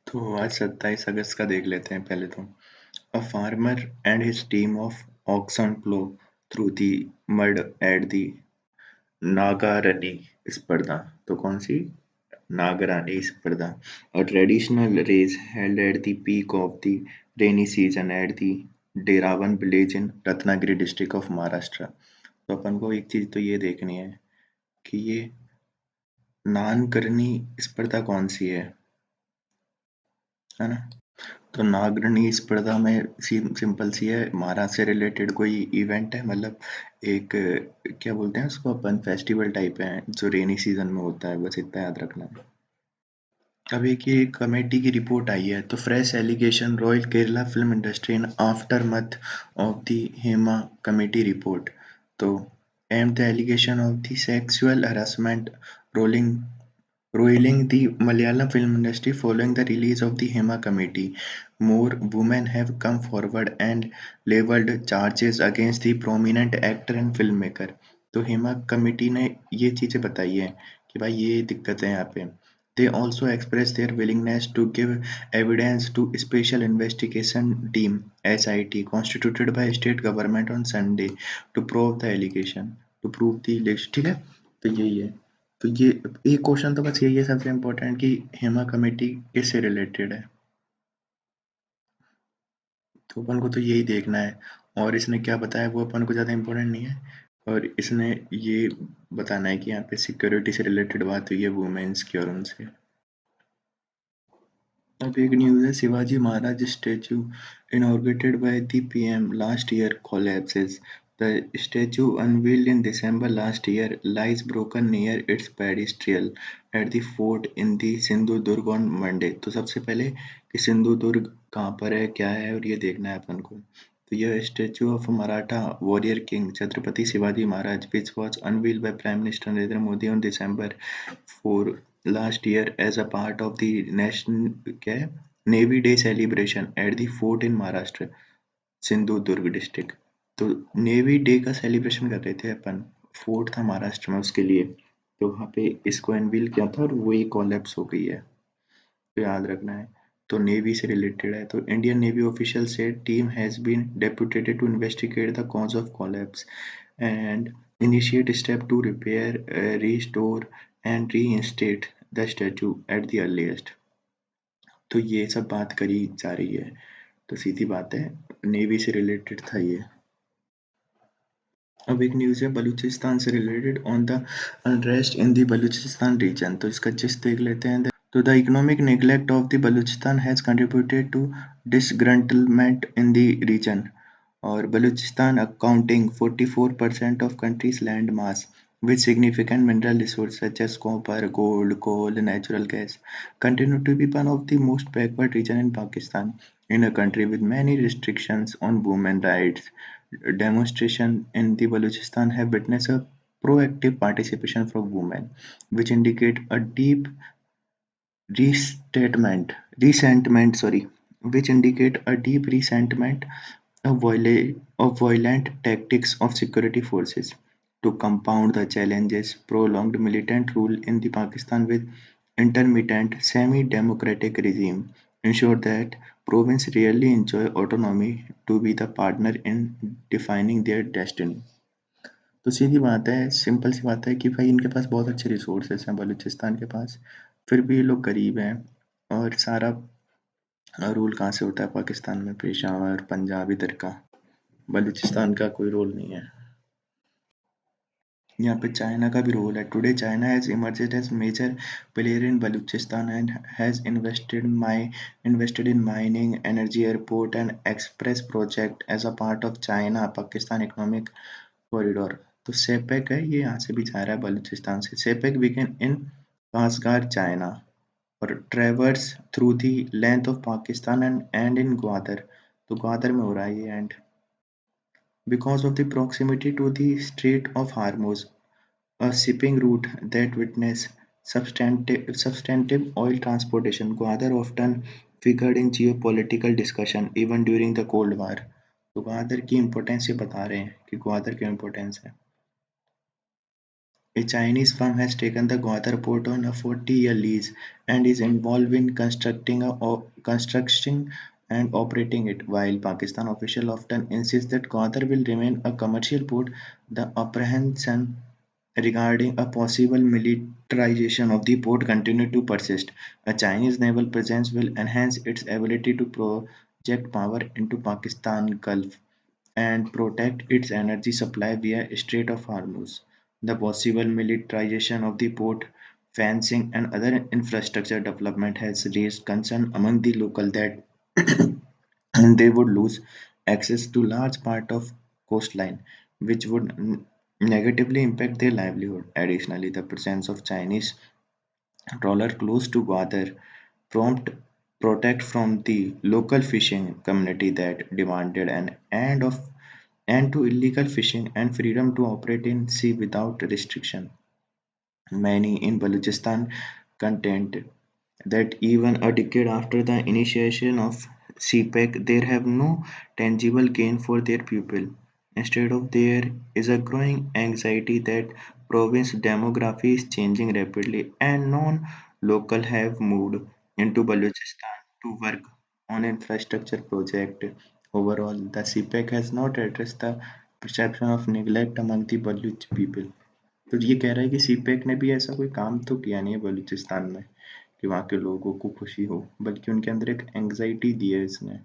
तो आज 27 अगस्त का देख लेते हैं पहले तो। A farmer and his team of oxen plow through the mud at the नागारनी स्पर्धा। तो कौन सी? नागरानी स्पर्धा। A traditional race held at the peak of the rainy season at the Deravan village in Ratnagiri district of Maharashtra. तो अपन को एक चीज तो ये देखनी है कि ये नानकरनी स्पर्धा कौन सी है ना? तो नागरणी स्पर्धा में सिंपल सी है, महाराष्ट्र से रिलेटेड कोई इवेंट है, मतलब एक क्या बोलते हैं उसको अपन, फेस्टिवल टाइप है जो रेनी सीजन में होता है, बस इतना याद रखना है। अब एक ये कमेटी की रिपोर्ट आई है, तो fresh allegation roil Kerala film industry in aftermath of the Hema committee report. तो and the allegation of the sexual harassment rolling roiling the Malayalam film industry following the release of the Hema Committee. More women have come forward and leveled charges against the prominent actor and filmmaker. तो Hema committee ने ये चीज़ें बताई है कि भाई ये दिक्कत है यहाँ पे। They also expressed their willingness to give evidence to Special Investigation Team (SIT) constituted by state government on Sunday to prove the allegation. To prove the allegation, ठीक है? तो यही है। तो ये क्वेश्चन तो बस यही है सबसे इम्पोर्टेंट कि हेमा कमेटी किससे रिलेटेड है। तो अपन को तो यही देखना है, और इसने क्या बताया वो अपन को ज़्यादा इम्पोर्टेंट नहीं है, और इसने ये बताना है कि यहाँ पे सिक्योरिटी से रिलेटेड बात हुई है वुमेन्स की और उनसे। अब एक न्यूज़ है, Shivaji Maharaj statue inaugurated by the PM last year collapses. The statue unveiled in December last year lies broken near its pedestal at the fort in the Sindhudurg on Monday. तो सबसे पहले कि सिंधुदुर्ग कहाँ पर है, क्या है, और ये देखना है अपन को। तो यह statue of Maratha warrior king Chhatrapati Shivaji Maharaj which was unveiled by Prime Minister Narendra Modi on December 4 last year as a part of the national क्या है navy day celebration at the fort in Maharashtra Sindhudurg district. तो नेवी डे का celebration कर रहे थे अपन, fort था महाराष्ट्र में उसके लिए, तो वहाँ पे इसको अनवील किया था और वही कोलैप्स हो गई है, तो याद रखना है। तो नेवी से रिलेटेड है, तो Indian Navy official said team has been deputed to investigate the cause of collapse and initiate step to repair, restore and reinstate the statue at the earliest. तो ये सब बात करी जा रही है, तो सीधी बात है नेवी से रिलेटेड था ये। अब एक न्यूज़ है बलूचिस्तान से related on the unrest in the Balochistan region, तो इसका जिस्ट देख लेते हैं। तो the economic neglect of the Balochistan has contributed to disgruntlement in the region, और Balochistan accounting 44% of country's land mass with significant mineral resources such as copper, gold, coal, natural gas, continue to be one of the most backward region in Pakistan. In a country with many restrictions on women rights, demonstration in the Balochistan have witnessed a proactive participation from women, which indicate a deep resentment, which indicate a deep resentment of violent tactics of security forces. To compound the challenges, prolonged militant rule in the Pakistan with intermittent semi-democratic regime ensure that province rarely enjoy autonomy to be the partner in defining their destiny. तो सीधी बात है, simple सी बात है कि भाई इनके पास बहुत अच्छे रिसोर्सेस हैं बलूचिस्तान के पास, फिर भी ये लोग गरीब हैं, और सारा रूल कहाँ से होता है पाकिस्तान में, पेशावर पंजाब इधर का, बलूचिस्तान का कोई रोल नहीं है। यहाँ पे चाइना का भी रोल है। Today China has emerged as major player in Balochistan and has invested in mining, energy, airport and express project as a part of China Pakistan economic corridor. तो सेपेक है, ये यहाँ से भी जा रहा है बलूचिस्तान से। सेपेक बिगिन इन कासगार चाइना और ट्रेवर्स through the length of Pakistan and in Gwadar, तो ग्वादर में हो रहा है ये and. Because of the proximity to the Strait of Hormuz, a shipping route that witnessed substantive oil transportation, Gwadar often figured in geopolitical discussion even during the Cold War. तो ग्वादर की importance ये बता रहे हैं कि ग्वादर की इम्पोर्टेंस है। A Chinese firm has taken the Gwadar port on a 40-year lease and is involved in constructing and operating it. While Pakistan officials often insist that Gwadar will remain a commercial port, the apprehension regarding a possible militarization of the port continue to persist. A Chinese naval presence will enhance its ability to project power into Pakistan Gulf and protect its energy supply via Strait of Hormuz. The possible militarization of the port, fencing, and other infrastructure development has raised concern among the local that they would lose access to large part of coastline, which would negatively impact their livelihood. Additionally, the presence of Chinese trawler close to Gwadar prompt protest from the local fishing community that demanded an end to illegal fishing and freedom to operate in sea without restriction. Many in Balochistan contend that even a decade after the initiation of CPEC, they have no tangible gain for their people. Instead of there is a growing anxiety that province demography is changing rapidly and non-local have moved into Balochistan to work on infrastructure project. Overall, the CPEC has not addressed the perception of neglect among the Baloch people. तो ये कह रहा है कि CPEC ने भी ऐसा कोई काम तो किया नहीं है बलूचिस्तान में कि वहाँ के लोगों को खुशी हो, बल्कि उनके अंदर एक एंग्जाइटी दी है इसने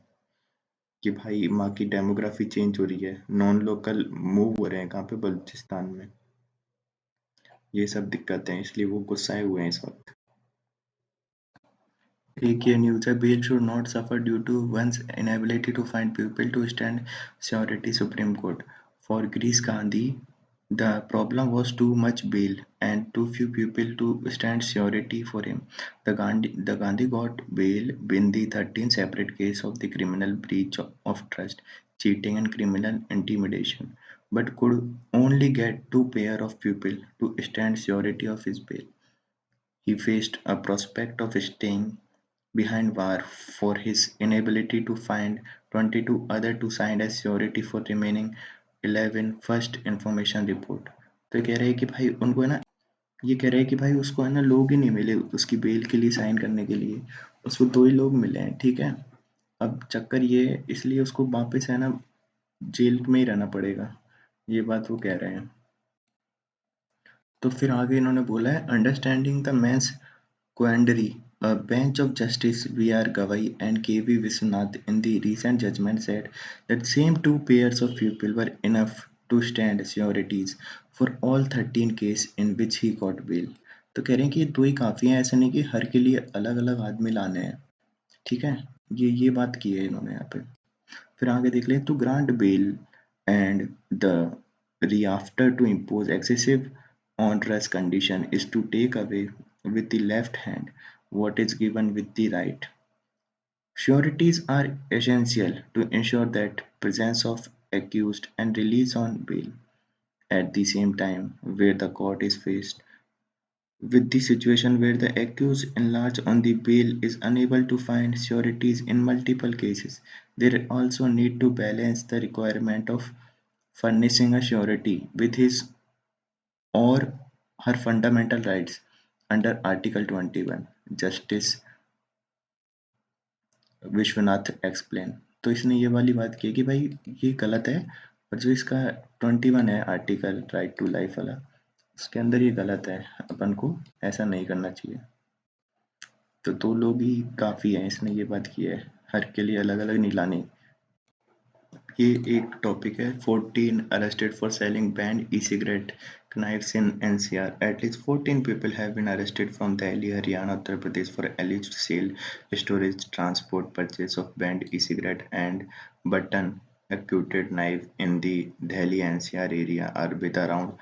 कि भाई वहाँ की डेमोग्राफी चेंज हो रही है, नॉन लोकल मूव हो रहे हैं कहाँ पे बलूचिस्तान में। ये सब दिक्कतें हैं, इसलिए वो गुस्साए हुए हैं इस वक्त। एक ये न्यूज़ है, bail should not suffer due to one's inability to find people to stand surety. Supreme Court. For Greece Gandhi, the problem was too much bail and too few people to stand surety for him. The Gandhi got bail in the 13 separate case of the criminal breach of trust, cheating and criminal intimidation, but could only get two pair of people to stand surety of his bail. He faced a prospect of staying behind bars for his inability to find 22 others to sign as surety for remaining 11 first information report. तो कह रहे हैं कि भाई उनको है ना, ये कह रहे हैं कि भाई उसको है ना लोग ही नहीं मिले उसकी बेल के लिए साइन करने के लिए, उसको दो ही लोग मिले हैं, ठीक है। अब चक्कर ये है, इसलिए उसको वापस है ना जेल में ही रहना पड़ेगा, ये बात वो कह रहे हैं। तो फिर आगे इन्होंने बोला है understanding the men's quandary. A bench of Justice V.R. Gavai and K.V. Viswanath in the recent judgment said that same two pairs of people were enough to stand sureties for all 13 cases in which he got bail. तो कह रहे हैं कि ये दो ही काफ़ी हैं, ऐसा नहीं कि हर के लिए अलग अलग आदमी लाने हैं, ठीक है। ये बात की है इन्होंने यहाँ पे। फिर आगे देख लें तो grant bell and the reafter to impose excessive onerous condition is to take away with the left hand what is given with the right. Sureties are essential to ensure that presence of accused and release on bail. At the same time, where the court is faced with the situation where the accused enlarged on the bail is unable to find sureties in multiple cases, they also need to balance the requirement of furnishing a surety with his or her fundamental rights under Article 21, Justice Vishwanath explain. तो इसने ये वाली बात की है कि भाई ये गलत है, और जो इसका 21 है आर्टिकल राइट टू लाइफ वाला, उसके अंदर ये गलत है, अपन को ऐसा नहीं करना चाहिए। तो दो लोग ही काफ़ी हैं, इसने ये बात की है, हर के लिए अलग अलग नहीं लानी। ये एक टॉपिक है 14 arrested for selling banned e-cigarette knives in NCR. At least 14 people have been arrested from Delhi, Haryana, Uttar Pradesh for alleged sale, storage, transport, purchase of banned e-cigarette and button acute knife in the Delhi NCR area are with around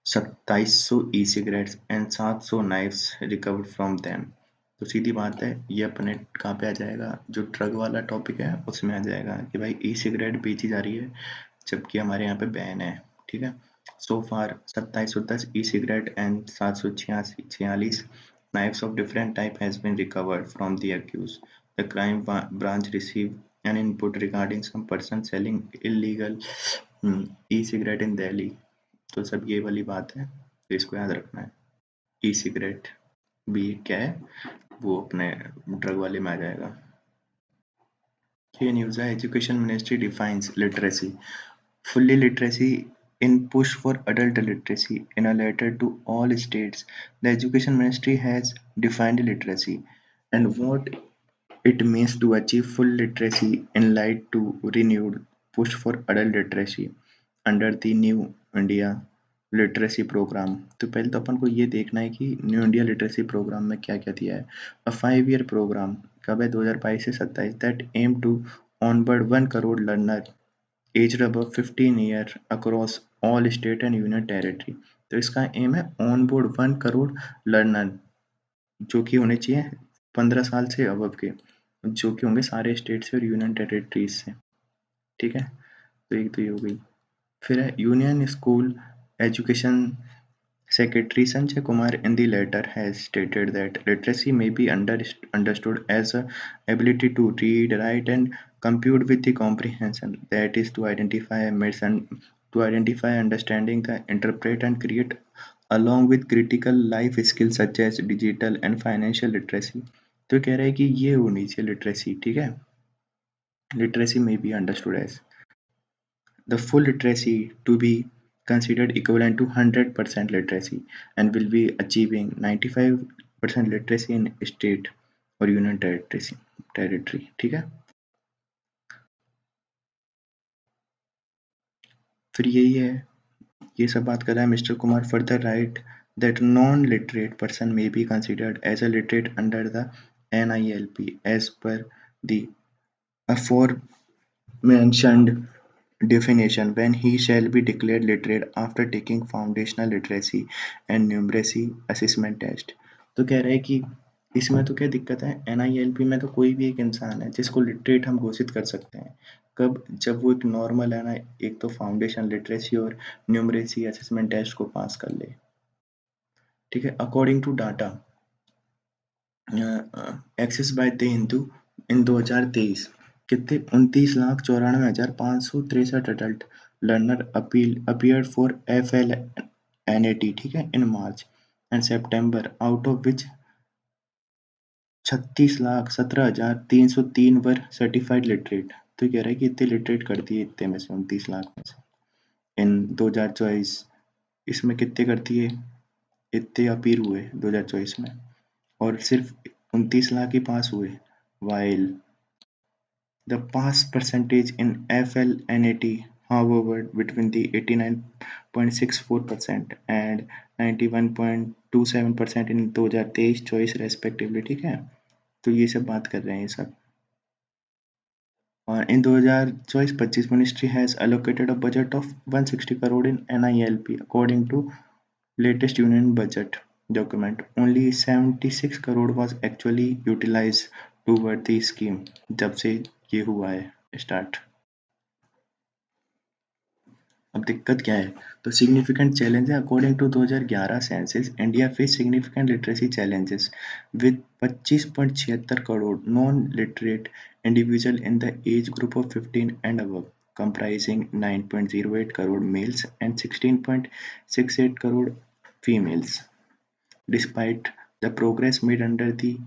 2700 e-cigarettes and 700 knives recovered from them. तो सीधी बात है, ये अपने कहाँ पे आ जाएगा, जो drug वाला टॉपिक है उसमें आ जाएगा कि भाई ई सिगरेट बेची जा रही है जबकि हमारे यहाँ पे बैन है, ठीक है। सो फार 2710 e cigarette and 746 knives of different type has been recovered from the accused. The crime branch received an input regarding some person selling illegal e-cigarette in Delhi. तो सब ये वाली बात है, तो इसको याद रखना है। ई सिगरेट भी क्या है, वो अपने ड्रग वाले में आ जाएगा। ये न्यूज़ है, education ministry defines literacy fully literacy in push for adult literacy in a letter to all states. The education ministry has defined literacy and what it means to achieve full literacy in light to renewed push for adult literacy under the new India literacy programme. तो पहले तो अपन को ये देखना है कि new India literacy programme में क्या क्या दिया है। अ 5 year प्रोग्राम कब है, 2022 से 27, that aim to onboard 1 crore learner aged above 15 year across all state and union territory। तो इसका एम है ऑन बोर्ड 1 करोड़ लर्नर जो कि होने चाहिए 15 साल से अबव के, जो कि होंगे सारे स्टेट से और यूनियन टेरिटरीज से। ठीक है, तो एक तो ये हो गई। फिर है union school education Secretary Sanjay Kumar in the letter has stated that literacy may be understood as a ability to read, write, and compute with the comprehension, that is, to identify, understanding, the interpret, and create, along with critical life skills such as digital and financial literacy। तो कह रहा है कि ये होनी चाहिए literacy. ठीक है, लिटरेसी में be understood as the full literacy to be considered equivalent to 100% literacy and will be achieving 95% literacy in state और यूनियन टेरिटरी। ठीक है, फिर यही है, ये सब बात कर रहा है mister Kumar. Further write that non literate person may be considered as a literate under the NILP as per the aforementioned definition when he shall be declared literate after taking foundational literacy and numeracy assessment test। तो कह रहा है कि इसमें तो क्या दिक्कत है, NILP में तो कोई भी एक इंसान है जिसको लिटरेट हम घोषित कर सकते हैं। कब, जब वो एक नॉर्मल है ना, एक तो फाउंडेशन लिटरेसी और न्यूमरेसी असेसमेंट टेस्ट को पास कर ले। ठीक है, according to data access by the Hindu in 2023 कितने 29,94,563 adult learner appeared for FLNAT। ठीक है, in March and September, out of which 36,17,303 were certified literate. तो कह रहा है कि इतने लिटरेट कर दिए, इतने में से 29 लाख में से इन 2024। इसमें कितने कर दिए, इतने अपील हुए 2024 में और सिर्फ 29 लाख ही पास हुए। While the pass percentage in FLNAT, however, between the 89.64% and 91.27% in 2023 choice respectively। ठीक है, तो ये सब बात कर रहे हैं ये सब। In 2024-25 ministry has allocated a budget of 160 crore in NILP according to latest union budget document। Only 76 crore was actually utilized toward the scheme जब से ये हुआ है स्टार्ट। अब दिक्कत क्या है, तो सिग्निफिकेंट चैलेंज है। According to 2011 census India face significant literacy challenges with 25.76 crore non literate individual in the age group of 15 and above comprising 9.08 crore males and 16.68 crore females। Despite the progress made under the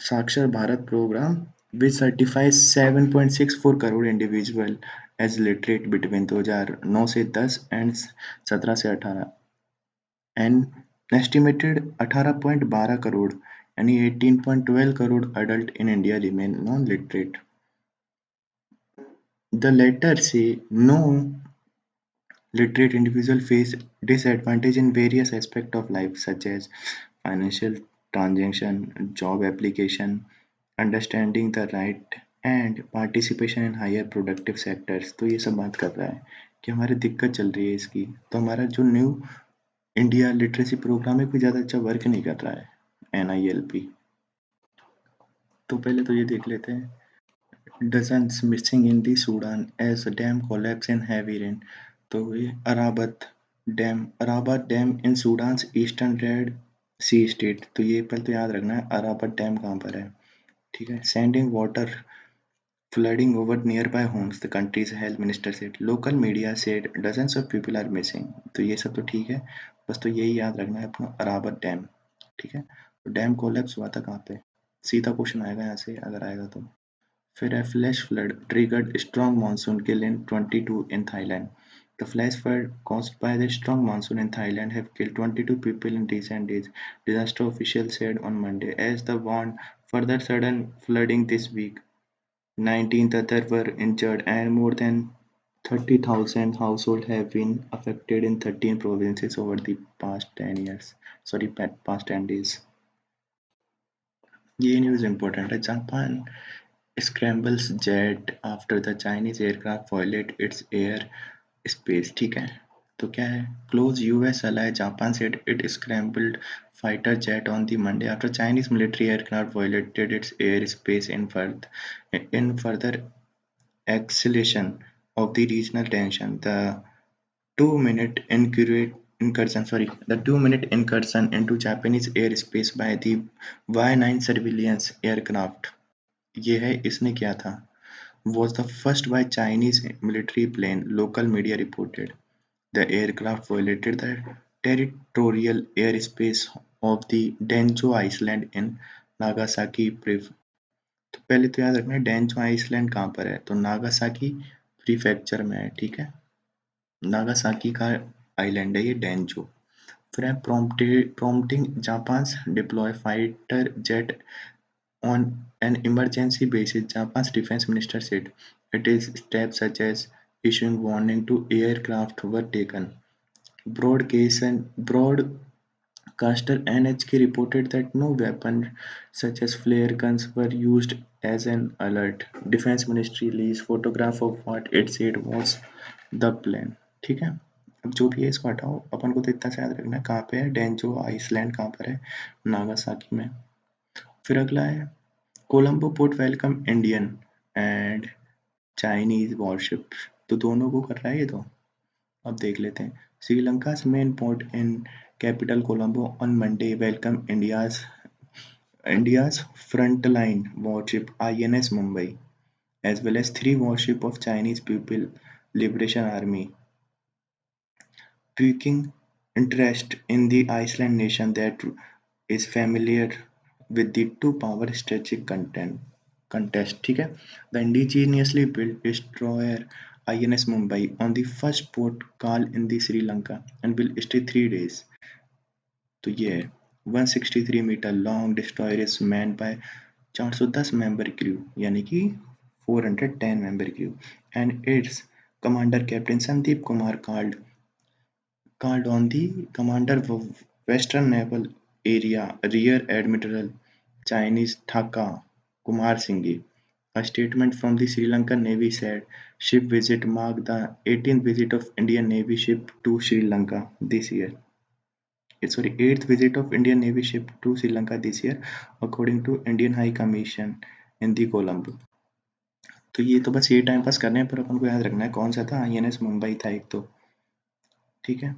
Sakshar Bharat program, which certifies 7.64 crore individuals as literate between 2009 से 10 and 17 से 18 and estimated 18.12 crore यानी 18.12 crore adult in India remain non-literate। The letter say no literate individual face disadvantage in various aspects of life such as financial transaction, job application, understanding the right and participation in higher productive sectors. तो ये सब बात कर रहा है कि हमारी दिक्कत चल रही है इसकी। तो हमारा जो न्यू इंडिया लिटरेसी प्रोग्राम है कोई ज़्यादा अच्छा वर्क नहीं कर रहा है NILP। तो पहले तो ये देख लेते हैं, dozens missing in the Sudan as dam collapse in heavy rain. तो ये Arbaat dam in Sudan eastern Red Sea state. तो ये पहले तो याद रखना है अराबत डैम कहाँ पर है। ठीक है, sending water flooding over nearby homes, the country's health minister said. Local media said dozens of people are missing. तो ये सब तो ठीक है, बस तो यही याद रखना है अपना अरावत डैम, ठीक है। तो डैम कोलैप्स हुआ था कहाँ पे, सीधा क्वेश्चन आएगा यहाँ से अगर आएगा तो। फिर है flash flood triggered strong monsoon kill in 22 in Thailand. The flash flood caused by the strong monsoon in Thailand have killed 22 people in recent days, disaster officials said on Monday, as the warned further sudden flooding this week. 19 others were injured, and more than 30,000 households have been affected in 13 provinces over the past 10 years. Sorry, past 10 days. ये news important है। Japan scrambles jet after the Chinese aircraft violate its air space, ठीक है। तो क्या है, close US ally Japan said it scrambled fighter jet on the Monday after Chinese military aircraft violated its airspace in further escalation of the regional tension. 2 minute the 2 minute incursion into Japanese airspace by the Y-9 surveillance aircraft, ये है इसने किया था, was the first by Chinese military plane, local media reported. The aircraft violated the territorial airspace of the Danjo Island in Nagasaki तो पहले तो याद रखना है डेंजो आइसलैंड कहाँ पर है, तो नागासाकी प्रीफेक्चर में है, ठीक है। नागासाकी का आइलैंड है ये डेंजो। फिर है prompting Japan's deploy fighter jet on an emergency basis, Japan's defense minister said it is steps such as issuing warning to aircraft were taken. Broadcaster NHK reported that no weapons such as flare guns were used as an alert. Defense Ministry released photograph of what it said was the plane. ठीक है, अब जो भी है इसको हटाओ, अपन को तो इतना सा याद रखना है कहाँ पे है डेंजो आइसलैंड, कहाँ पर है, नागासाकी में। फिर अगला है Colombo port welcome Indian and Chinese worship, तो दोनों को कर रहा है ये तो। अब देख लेते हैं। श्रीलंका's main port in capital Colombo on Monday welcomed India's frontline warship INS Mumbai, as well as three warships of Chinese People Liberation Army, piquing interest in the Iceland nation that is familiar with the two-power strategic contest. ठीक है, the indigenously built destroyer INS Mumbai on the first port call in the Sri Lanka and will stay 3 days. तो ये है 163 metre long destroyer is manned by 410 member crew, यानी कि 410 member crew, and its commander captain Sandeep Kumar called on the commander of Western Naval Area Rear Admiral Chinese Thaka Kumar Singh. A statement from the Sri Lankan Navy said ship visit marked the 18th visit of Indian Navy ship to Sri Lanka this year. Sorry, eighth visit of Indian Navy ship to Sri Lanka this year, according to Indian High Commission in the Colombo. तो ये तो बस ये time pass करने हैं, पर अपन को याद रखना है कौन सा था, INS मुंबई था एक तो, ठीक है।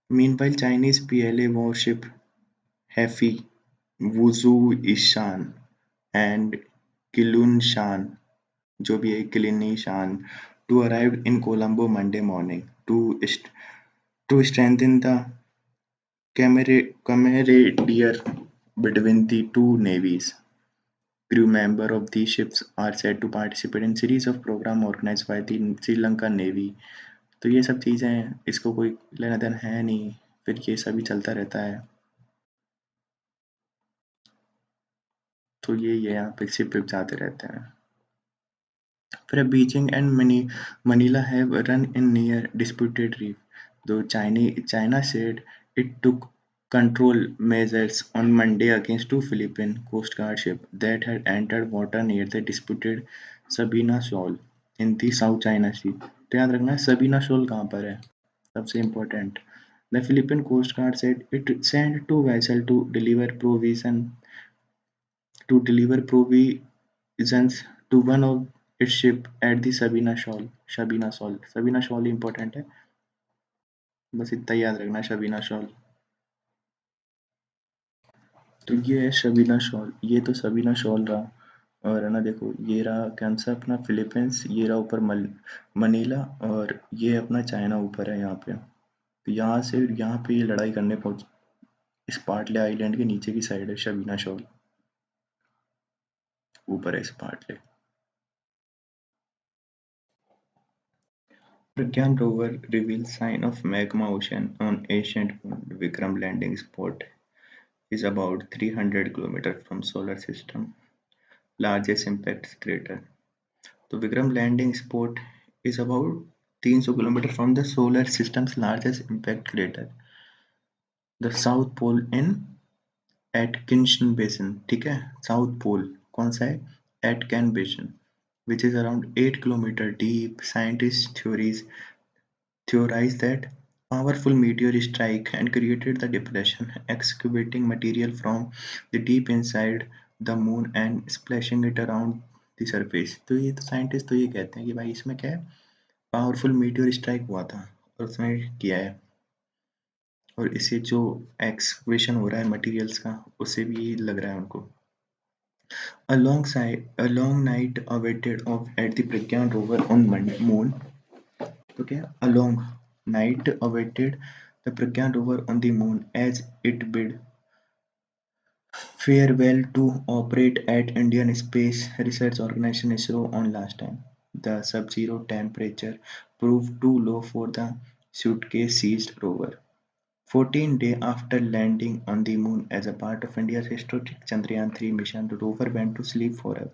Meanwhile, Chinese PLA warship Hefi, Wuzhou Ishan and Qilunshan, जो भी है Qilinshan, to arrived in Colombo Monday morning to strengthen the camaraderie between the two navies. Crew members of these ships are said to participate in series of programs organized by the Sri Lankan Navy. तो ये सब चीज़ें इसको कोई लेना देना है नहीं, फिर ये सभी चलता रहता है। तो ये यहाँ पे शिप जाते रहते हैं। फिर Beijing and Manila have run in near disputed reef, though China said it took control measures on Monday against two Philippine Coast Guard ships that had entered water near the disputed Sabina Shoal in the South China Sea. तो याद रखना है सबीना शोल कहाँ पर है, सबसे important. The Philippine Coast Guard said it sent two vessels to deliver provisions to one of its ships at the Sabina Shoal important है, बस इतना याद रखना है Sabina Shoal. तो ये है शबीना शॉल, ये तो सबीना शॉल रहा। और है ना, देखो ये रहा कौन सा अपना फिलीपींस, ये रहा ऊपर मनीला, और ये अपना चाइना ऊपर है यहाँ पे। तो यहाँ से यहाँ पे ये लड़ाई करने पहुंच, स्पार्टले आइलैंड के नीचे की साइड है शबीना शॉल, ऊपर है स्पार्टले। प्रज्ञान rover reveals sign of magma ocean on ancient moon. Vikram landing spot is about 300 kilometers from solar system largest impact crater. तो Vikram landing spot is about 300 kilometre from the solar system's largest impact crater, the South Pole in Atkinson Basin। ठीक है, south pole कौन सा है? एटकैन basin, which is around 8 kilometer deep. Scientists theorized that powerful meteor strike and created the depression, excavating material from the deep inside the moon and splashing it around the surface। तो ये तो scientist तो ये कहते हैं कि भाई इसमें क्या है, पावरफुल मीटियोर स्ट्राइक हुआ था और उसने किया है, और इससे जो एक्सकवेशन हो रहा है मटेरियल्स का, उससे भी ये लग रहा है उनको। A long night awaited of at the Pragyan rover on moon। तो क्या, a long night awaited the Pragyan rover on the moon as it bid farewell to operate at Indian Space Research Organisation (ISRO) on last time. The sub-zero temperature proved too low for the suitcase-sized rover. 14 days after landing on the moon as a part of India's historic Chandrayaan-3 mission, the rover went to sleep forever.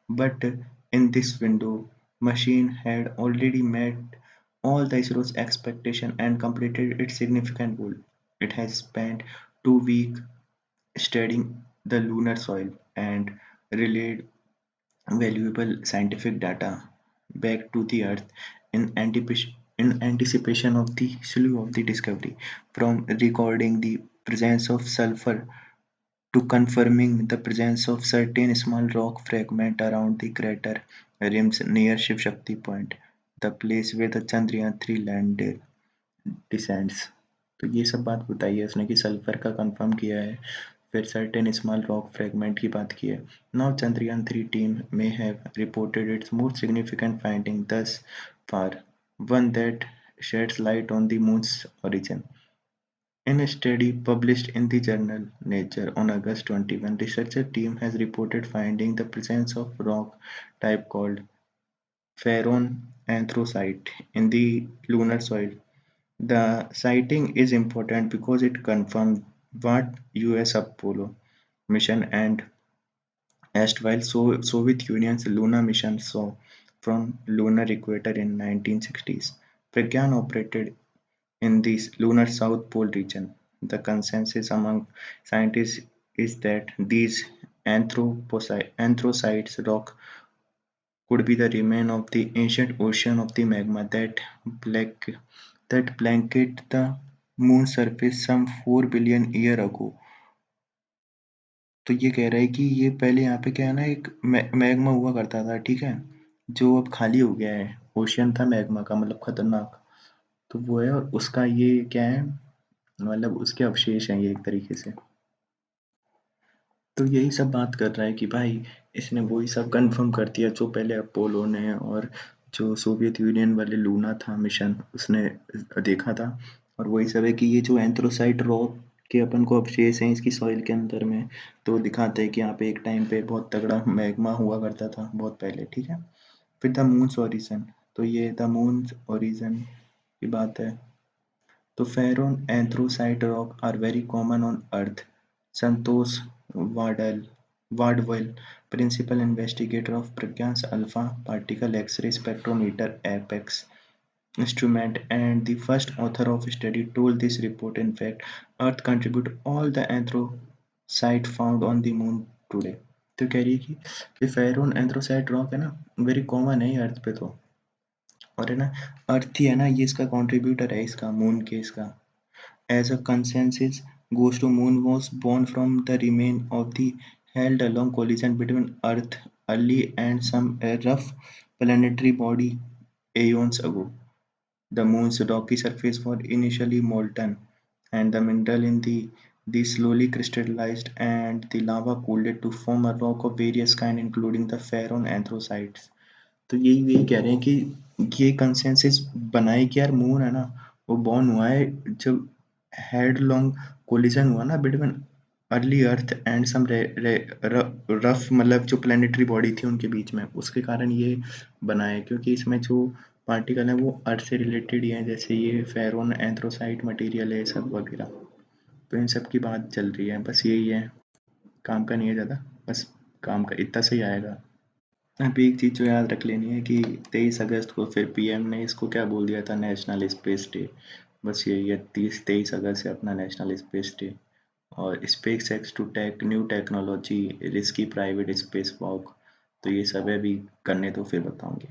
But in this window, machine had already met all the ISRO's expectations and completed its significant goal. It has spent 2 weeks studying the lunar soil and relayed valuable scientific data back to the Earth in anticipation of the slew of the discovery, from recording the presence of sulfur to confirming the presence of certain small rock fragments around the crater rims near Shiv Shakti Point, the place where the Chandrayaan-3 landed descends। तो ये सब बात बताई है उसने कि sulphur का confirm किया है, फिर सर्टेन स्मॉल रॉक फ्रेगमेंट की बात की है। Now Chandrayaan-3 team may have reported its most significant finding thus far, one that sheds light on the moon's origin. In a study published in the journal Nature on August 21, researcher team has reported finding the presence of rock type called ferron anthracite in the lunar soil. The sighting is important because it confirms what US Apollo mission and erstwhile Soviet Union's Luna mission saw from lunar equator in 1960s. Pragyan operated in the lunar South Pole region. The consensus among scientists is that these anthracite rock could be the remain of the ancient ocean of the magma black, that blanket the moon's surface some 4 billion years ago। तो ये कह रहा है कि ये पहले यहाँ पे क्या है ना, एक मैग्मा हुआ करता था, ठीक है, जो अब खाली हो गया है। ओशियन था मैग्मा का, मतलब खतरनाक। तो वो है, और उसका ये क्या है, मतलब उसके अवशेष हैं ये एक तरीके से। तो यही सब बात कर रहा है कि भाई इसने वही सब कंफर्म कर दिया जो पहले अपोलो ने और जो सोवियत यूनियन वाले लूना था मिशन उसने देखा था। और वही सब है कि ये जो एंथ्रोसाइट रॉक के अपन को अवशेष हैं इसकी सॉइल के अंदर में, तो दिखाते हैं कि यहाँ पे एक टाइम पे बहुत तगड़ा मैग्मा हुआ करता था बहुत पहले, ठीक है। फिर द मून्स ओरिजिन, तो ये द मून्स ओरिजिन की बात है। तो ferron anthracite rock are very common on Earth. Santosh Wardwell, principal investigator of Pragyan's Alpha Particle X-ray Spectrometer (APEX) instrument and the first author of the study, told this report, in fact, Earth contribute all the anthracite found on the moon today। तो कह रही है कि ये फेरोन एंथ्रोसाइट rock है ना, very common है ये अर्थ पे। तो और है ना, अर्थ ही है ना ये इसका कॉन्ट्रीब्यूटर है, इसका मून के इसका। As a consensus goes to moon was born from the remain of the held along collision between Earth early and some rough planetary body aeons ago. The moon's rocky surface was initially molten, and the mineral in the These slowly crystallized and the lava cooled to form a rock of various kind including the Ferron anthracites. तो यही कह रहे हैं कि ये consensus बनाए कि यार मून है ना वो बॉर्न हुआ है जब हेडलॉन्ग कोलिजन हुआ ना between early earth and some rough मतलब जो प्लानिटरी बॉडी थी उनके बीच में उसके कारण ये बना है क्योंकि इसमें जो पार्टिकल है वो अर्थ से रिलेटेड ही है जैसे ये फेरोन एंथ्रोसाइट मटेरियल है सब वगैरह तो इन सब की बात चल रही है बस यही है काम का नहीं है ज़्यादा बस काम का इतना सही आएगा। अभी एक चीज़ जो याद रख लेनी है कि 23 अगस्त को फिर पीएम ने इसको क्या बोल दिया था नेशनल स्पेस डे। बस यही है 23 अगस्त से अपना नेशनल स्पेस डे और SpaceX to take new technology risky private space walk तो ये सब है अभी करने तो फिर बताऊंगे।